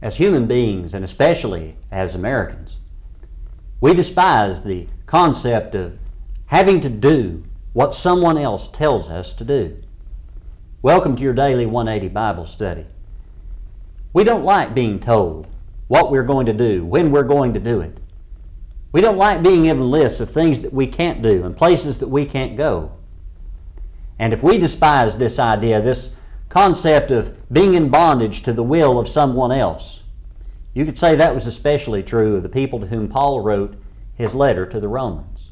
as human beings, and especially as Americans, we despise the concept of having to do what someone else tells us to do. Welcome to your daily 180 Bible study. We don't like being told what we're going to do, when we're going to do it. We don't like being given lists of things that we can't do and places that we can't go. And if we despise this idea, this concept of being in bondage to the will of someone else, you could say that was especially true of the people to whom Paul wrote his letter to the Romans.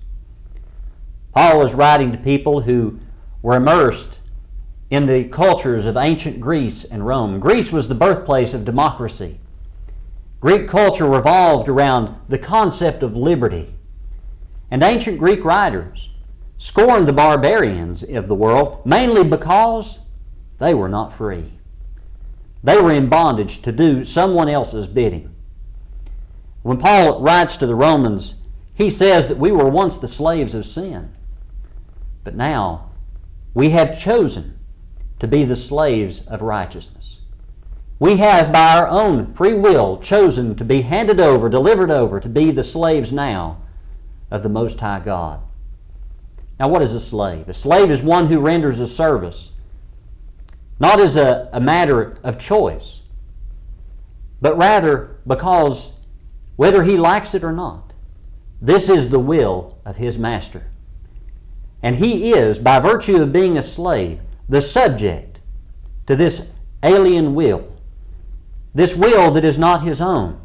Paul was writing to people who were immersed in the cultures of ancient Greece and Rome. Greece was the birthplace of democracy. Greek culture revolved around the concept of liberty. And ancient Greek writers scorned the barbarians of the world mainly because they were not free. They were in bondage to do someone else's bidding. When Paul writes to the Romans, he says that we were once the slaves of sin, but now we have chosen to be the slaves of righteousness. We have, by our own free will, chosen to be handed over, delivered over, to be the slaves now of the Most High God. Now, what is a slave? A slave is one who renders a service, not as a matter of choice, but rather because, whether he likes it or not, this is the will of his master. And he is, by virtue of being a slave, the subject to this alien will. This will that is not his own.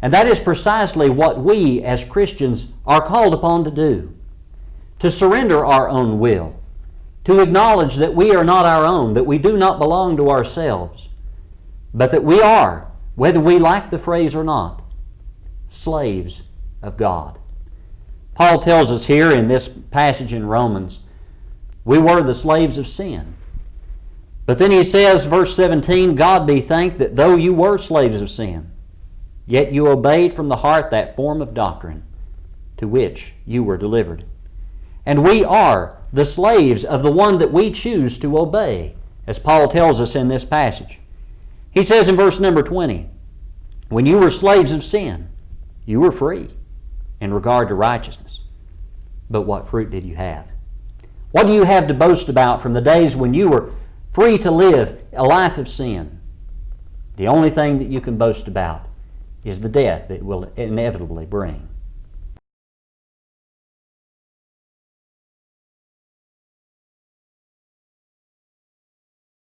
And that is precisely what we as Christians are called upon to do. To surrender our own will. To acknowledge that we are not our own, that we do not belong to ourselves, but that we are, whether we like the phrase or not, slaves of God. Paul tells us here in this passage in Romans, we were the slaves of sin. But then he says, verse 17, God be thanked that though you were slaves of sin, yet you obeyed from the heart that form of doctrine to which you were delivered. And we are the slaves of the one that we choose to obey, as Paul tells us in this passage. He says in verse number 20, when you were slaves of sin, you were free in regard to righteousness. But what fruit did you have? What do you have to boast about from the days when you were free to live a life of sin? The only thing that you can boast about is the death that it will inevitably bring.